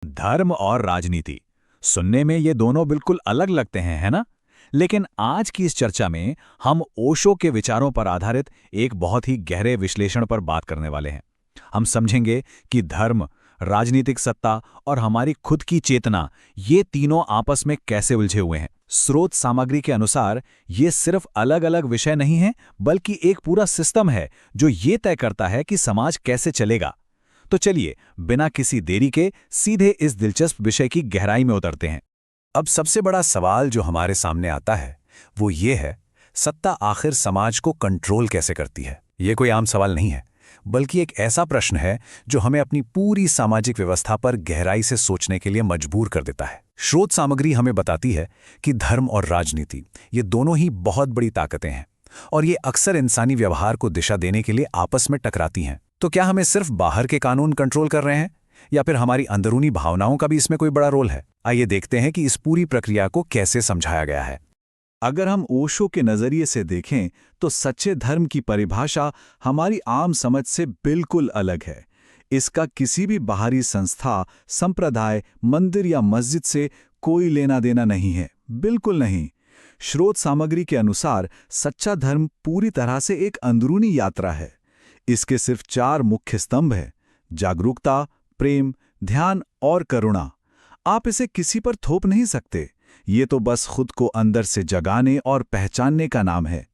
धर्म और राजनीति सुनने में ये दोनों बिल्कुल अलग लगते हैं, है ना? लेकिन आज की इस चर्चा में हम ओशो के विचारों पर आधारित एक बहुत ही गहरे विश्लेषण पर बात करने वाले हैं। हम समझेंगे कि धर्म, राजनीतिक सत्ता और हमारी खुद की चेतना, ये तीनों आपस में कैसे उलझे हुए हैं। स्रोत सामग्री के अनुसार ये सिर्फ अलग-अलग विषय नहीं हैं, बल्कि एक पूरा सिस्टम है जो ये तय करता है कि समाज कैसे चलेगा। तो चलिए, बिना किसी देरी के सीधे इस दिलचस्प विषय की गहराई में उतरते हैं। अब सबसे बड़ा सवाल जो हमारे सामने आता है वो ये है, सत्ता आखिर समाज को कंट्रोल कैसे करती है? ये कोई आम सवाल नहीं है, बल्कि एक ऐसा प्रश्न है जो हमें अपनी पूरी सामाजिक व्यवस्था पर गहराई से सोचने के लिए मजबूर कर देता है। स्रोत सामग्री हमें बताती है कि धर्म और राजनीति, ये दोनों ही बहुत बड़ी ताकतें हैं और ये अक्सर इंसानी व्यवहार को दिशा देने के लिए आपस में टकराती हैं। तो क्या हमें सिर्फ बाहर के कानून कंट्रोल कर रहे हैं, या फिर हमारी अंदरूनी भावनाओं का भी इसमें कोई बड़ा रोल है? आइए देखते हैं कि इस पूरी प्रक्रिया को कैसे समझाया गया है। अगर हम ओशो के नजरिए से देखें तो सच्चे धर्म की परिभाषा हमारी आम समझ से बिल्कुल अलग है। इसका किसी भी बाहरी संस्था, संप्रदाय, मंदिर या मस्जिद से कोई लेना देना नहीं है, बिल्कुल नहीं। स्रोत सामग्री के अनुसार सच्चा धर्म पूरी तरह से एक अंदरूनी यात्रा है। इसके सिर्फ 4 मुख्य स्तंभ हैं: जागरूकता, प्रेम, ध्यान और करुणा। आप इसे किसी पर थोप नहीं सकते। ये तो बस खुद को अंदर से जगाने और पहचानने का नाम है।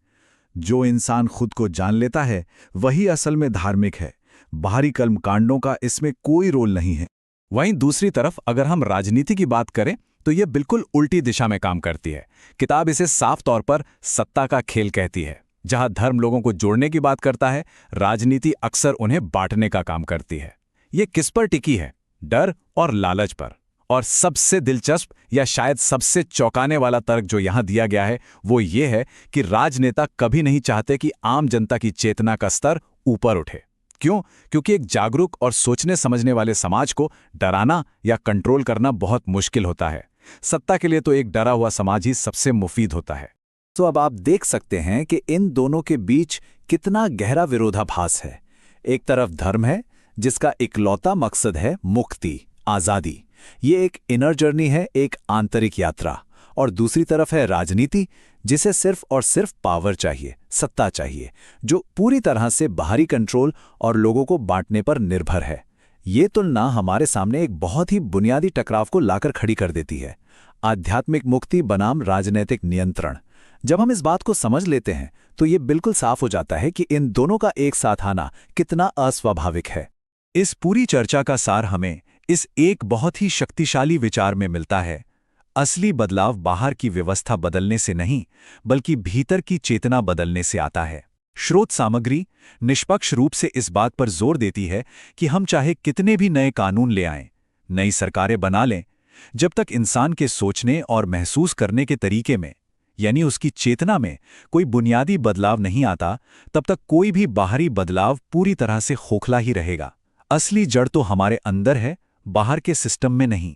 जो इंसान खुद को जान लेता है वही असल में धार्मिक है। बाहरी कर्मकांडों का इसमें कोई रोल नहीं है। वहीं दूसरी तरफ अगर हम राजनीति की बात करें तो ये बिल्कुल उल्टी दिशा में काम करती है। किताब इसे साफ तौर पर सत्ता का खेल कहती है। जहां धर्म लोगों को जोड़ने की बात करता है, राजनीति अक्सर उन्हें बांटने का काम करती है। ये किस पर टिकी है? डर और लालच पर। और सबसे दिलचस्प या शायद सबसे चौंकाने वाला तर्क जो यहां दिया गया है वो ये है कि राजनेता कभी नहीं चाहते कि आम जनता की चेतना का स्तर ऊपर उठे। क्यों? क्योंकि एक जागरूक और सोचने समझने वाले समाज को डराना या कंट्रोल करना बहुत मुश्किल होता है। सत्ता के लिए तो एक डरा हुआ समाज ही सबसे मुफीद होता है। तो अब आप देख सकते हैं कि इन दोनों के बीच कितना गहरा विरोधाभास है। एक तरफ धर्म है जिसका इकलौता मकसद है मुक्ति, आज़ादी। ये एक इनर जर्नी है, एक आंतरिक यात्रा। और दूसरी तरफ है राजनीति, जिसे सिर्फ और सिर्फ पावर चाहिए, सत्ता चाहिए, जो पूरी तरह से बाहरी कंट्रोल और लोगों को बांटने पर निर्भर है। ये तुलना हमारे सामने एक बहुत ही बुनियादी टकराव को लाकर खड़ी कर देती है। आध्यात्मिक मुक्ति बनाम राजनीतिक नियंत्रण। जब हम इस बात को समझ लेते हैं तो ये बिल्कुल साफ हो जाता है कि इन दोनों का एक साथ आना कितना अस्वाभाविक है। इस पूरी चर्चा का सार हमें इस एक बहुत ही शक्तिशाली विचार में मिलता है: असली बदलाव बाहर की व्यवस्था बदलने से नहीं, बल्कि भीतर की चेतना बदलने से आता है। स्रोत सामग्री निष्पक्ष रूप से इस बात पर जोर देती है कि हम चाहे कितने भी नए कानून ले आएं, नई सरकारें बना लें, जब तक इंसान के सोचने और महसूस करने के तरीके में, यानी उसकी चेतना में कोई बुनियादी बदलाव नहीं आता, तब तक कोई भी बाहरी बदलाव पूरी तरह से खोखला ही रहेगा। असली जड़ तो हमारे अंदर है, बाहर के सिस्टम में नहीं।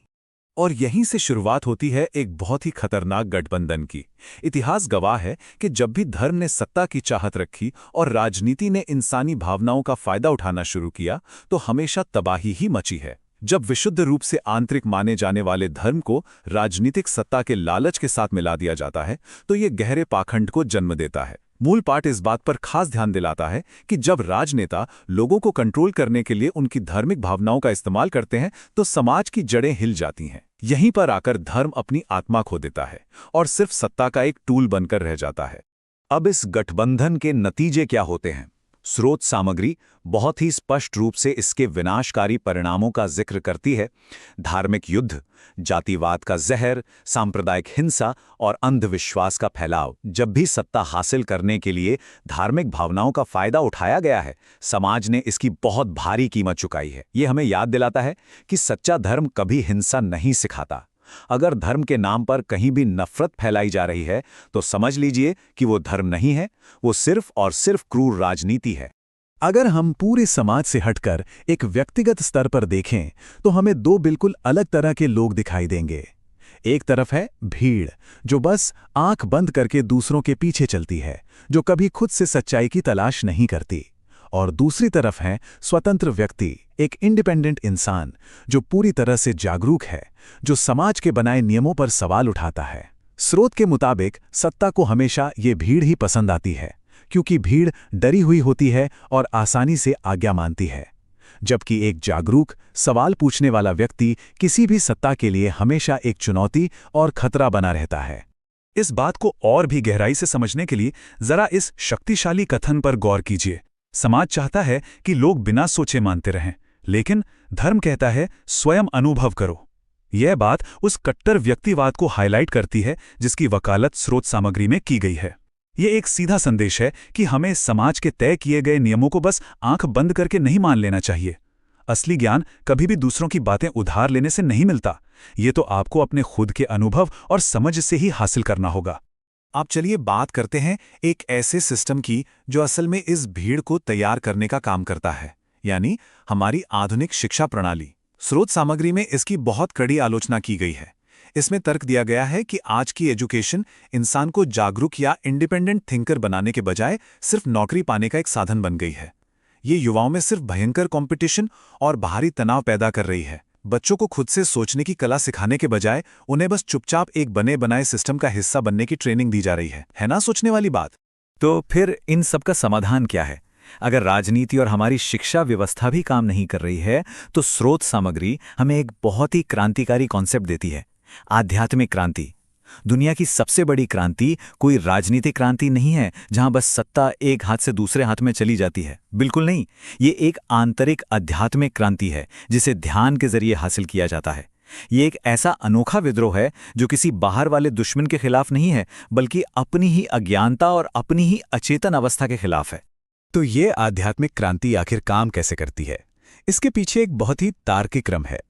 और यहीं से शुरुआत होती है एक बहुत ही खतरनाक गठबंधन की। इतिहास गवाह है कि जब भी धर्म ने सत्ता की चाहत रखी और राजनीति ने इंसानी भावनाओं का फायदा उठाना शुरू किया, तो हमेशा तबाही ही मची है। जब विशुद्ध रूप से आंतरिक माने जाने वाले धर्म को राजनीतिक सत्ता के लालच के साथ मिला दिया जाता है, तो ये गहरे पाखंड को जन्म देता है। मूल पाठ इस बात पर खास ध्यान दिलाता है कि जब राजनेता लोगों को कंट्रोल करने के लिए उनकी धार्मिक भावनाओं का इस्तेमाल करते हैं, तो समाज की जड़ें हिल जाती हैं। यहीं पर आकर धर्म अपनी आत्मा खो देता है और सिर्फ सत्ता का एक टूल बनकर रह जाता है। अब इस गठबंधन के नतीजे क्या होते हैं? स्रोत सामग्री बहुत ही स्पष्ट रूप से इसके विनाशकारी परिणामों का जिक्र करती है। धार्मिक युद्ध, जातिवाद का जहर, सांप्रदायिक हिंसा और अंधविश्वास का फैलाव। जब भी सत्ता हासिल करने के लिए धार्मिक भावनाओं का फायदा उठाया गया है, समाज ने इसकी बहुत भारी कीमत चुकाई है। ये हमें याद दिलाता है कि सच्चा धर्म कभी हिंसा नहीं सिखाता। अगर धर्म के नाम पर कहीं भी नफरत फैलाई जा रही है, तो समझ लीजिए कि वो धर्म नहीं है, वो सिर्फ और सिर्फ क्रूर राजनीति है। अगर हम पूरे समाज से हटकर एक व्यक्तिगत स्तर पर देखें तो हमें 2 बिल्कुल अलग तरह के लोग दिखाई देंगे। एक तरफ है भीड़, जो बस आंख बंद करके दूसरों के पीछे चलती है, जो कभी खुद से सच्चाई की तलाश नहीं करती। और दूसरी तरफ है स्वतंत्र व्यक्ति, एक इंडिपेंडेंट इंसान जो पूरी तरह से जागरूक है, जो समाज के बनाए नियमों पर सवाल उठाता है। स्रोत के मुताबिक सत्ता को हमेशा ये भीड़ ही पसंद आती है, क्योंकि भीड़ डरी हुई होती है और आसानी से आज्ञा मानती है, जबकि एक जागरूक, सवाल पूछने वाला व्यक्ति किसी भी सत्ता के लिए हमेशा एक चुनौती और खतरा बना रहता है। इस बात को और भी गहराई से समझने के लिए जरा इस शक्तिशाली कथन पर गौर कीजिए। समाज चाहता है कि लोग बिना सोचे मानते रहें, लेकिन धर्म कहता है स्वयं अनुभव करो। यह बात उस कट्टर व्यक्तिवाद को हाईलाइट करती है जिसकी वकालत स्रोत सामग्री में की गई है। ये एक सीधा संदेश है कि हमें समाज के तय किए गए नियमों को बस आंख बंद करके नहीं मान लेना चाहिए। असली ज्ञान कभी भी दूसरों की बातें उधार लेने से नहीं मिलता, ये तो आपको अपने खुद के अनुभव और समझ से ही हासिल करना होगा। आप चलिए बात करते हैं एक ऐसे सिस्टम की जो असल में इस भीड़ को तैयार करने का काम करता है, यानी हमारी आधुनिक शिक्षा प्रणाली। स्रोत सामग्री में इसकी बहुत कड़ी आलोचना की गई है। इसमें तर्क दिया गया है कि आज की एजुकेशन इंसान को जागरूक या इंडिपेंडेंट थिंकर बनाने के बजाय सिर्फ नौकरी पाने का एक साधन बन गई है। ये युवाओं में सिर्फ भयंकर कंपटीशन और बाहरी तनाव पैदा कर रही है। बच्चों को खुद से सोचने की कला सिखाने के बजाय उन्हें बस चुपचाप एक बने बनाए सिस्टम का हिस्सा बनने की ट्रेनिंग दी जा रही है ना सोचने वाली बात? तो फिर इन सब का समाधान क्या है? अगर राजनीति और हमारी शिक्षा व्यवस्था भी काम नहीं कर रही है, तो स्रोत सामग्री हमें एक बहुत ही क्रांतिकारी कॉन्सेप्ट देती है, आध्यात्मिक क्रांति। दुनिया की सबसे बड़ी क्रांति कोई राजनीतिक क्रांति नहीं है जहां बस सत्ता एक हाथ से दूसरे हाथ में चली जाती है। बिल्कुल नहीं, ये एक आंतरिक आध्यात्मिक क्रांति है जिसे ध्यान के जरिए हासिल किया जाता है। ये एक ऐसा अनोखा विद्रोह है जो किसी बाहर वाले दुश्मन के खिलाफ नहीं है, बल्कि अपनी ही अज्ञानता और अपनी ही अचेतन अवस्था के खिलाफ है। तो ये आध्यात्मिक क्रांति आखिर काम कैसे करती है? इसके पीछे एक बहुत ही तार्किक क्रम है।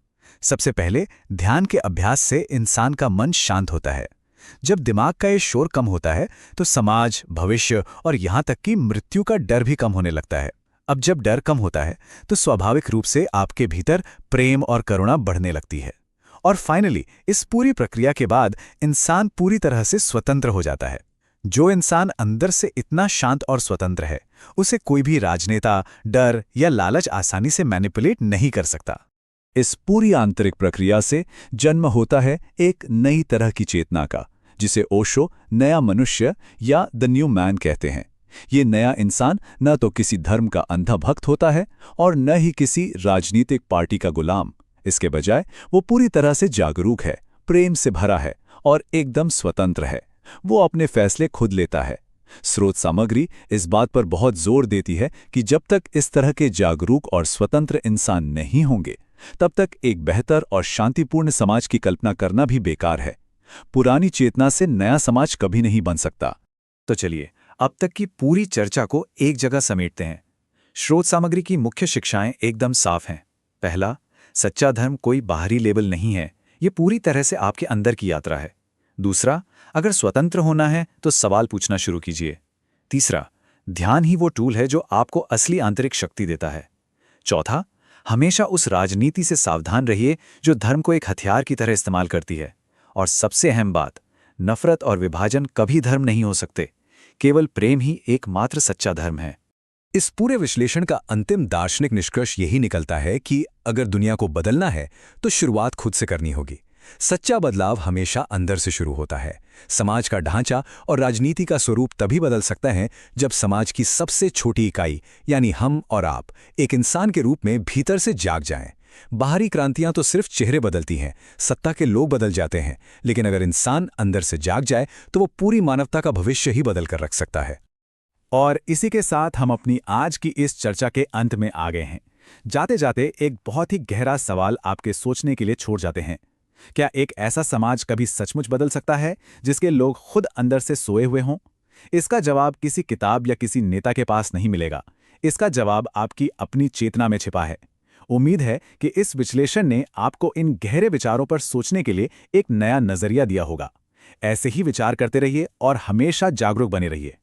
सबसे पहले ध्यान के अभ्यास से इंसान का मन शांत होता है। जब दिमाग का ये शोर कम होता है तो समाज, भविष्य और यहाँ तक कि मृत्यु का डर भी कम होने लगता है। अब जब डर कम होता है तो स्वाभाविक रूप से आपके भीतर प्रेम और करुणा बढ़ने लगती है। और फाइनली इस पूरी प्रक्रिया के बाद इंसान पूरी तरह से स्वतंत्र हो जाता है। जो इंसान अंदर से इतना शांत और स्वतंत्र है, उसे कोई भी राजनेता, डर या लालच आसानी से मैनिपुलेट नहीं कर सकता। इस पूरी आंतरिक प्रक्रिया से जन्म होता है एक नई तरह की चेतना का, जिसे ओशो नया मनुष्य या द न्यू मैन कहते हैं। ये नया इंसान न तो किसी धर्म का अंधा भक्त होता है और न ही किसी राजनीतिक पार्टी का गुलाम। इसके बजाय वो पूरी तरह से जागरूक है, प्रेम से भरा है और एकदम स्वतंत्र है। वो अपने फैसले खुद लेता है। स्रोत सामग्री इस बात पर बहुत जोर देती है कि जब तक इस तरह के जागरूक और स्वतंत्र इंसान नहीं होंगे, तब तक एक बेहतर और शांतिपूर्ण समाज की कल्पना करना भी बेकार है। पुरानी चेतना से नया समाज कभी नहीं बन सकता। तो चलिए अब तक की पूरी चर्चा को एक जगह समेटते हैं। स्रोत सामग्री की मुख्य शिक्षाएं एकदम साफ हैं। पहला, सच्चा धर्म कोई बाहरी लेबल नहीं है, ये पूरी तरह से आपके अंदर की यात्रा है। दूसरा, अगर स्वतंत्र होना है तो सवाल पूछना शुरू कीजिए। तीसरा, ध्यान ही वो टूल है जो आपको असली आंतरिक शक्ति देता है। चौथा, हमेशा उस राजनीति से सावधान रहिए जो धर्म को एक हथियार की तरह इस्तेमाल करती है। और सबसे अहम बात, नफरत और विभाजन कभी धर्म नहीं हो सकते, केवल प्रेम ही एकमात्र सच्चा धर्म है। इस पूरे विश्लेषण का अंतिम दार्शनिक निष्कर्ष यही निकलता है कि अगर दुनिया को बदलना है तो शुरुआत खुद से करनी होगी। सच्चा बदलाव हमेशा अंदर से शुरू होता है। समाज का ढांचा और राजनीति का स्वरूप तभी बदल सकता है जब समाज की सबसे छोटी इकाई यानी हम और आप एक इंसान के रूप में भीतर से जाग जाएं। बाहरी क्रांतियां तो सिर्फ चेहरे बदलती हैं, सत्ता के लोग बदल जाते हैं, लेकिन अगर इंसान अंदर से जाग जाए तो वो पूरी मानवता का भविष्य ही बदल कर रख सकता है। और इसी के साथ हम अपनी आज की इस चर्चा के अंत में आ गए हैं। जाते जाते एक बहुत ही गहरा सवाल आपके सोचने के लिए छोड़ जाते हैं। क्या एक ऐसा समाज कभी सचमुच बदल सकता है जिसके लोग खुद अंदर से सोए हुए हों? इसका जवाब किसी किताब या किसी नेता के पास नहीं मिलेगा। इसका जवाब आपकी अपनी चेतना में छिपा है। उम्मीद है कि इस विश्लेषण ने आपको इन गहरे विचारों पर सोचने के लिए एक नया नजरिया दिया होगा। ऐसे ही विचार करते रहिए और हमेशा जागरूक बने रहिए।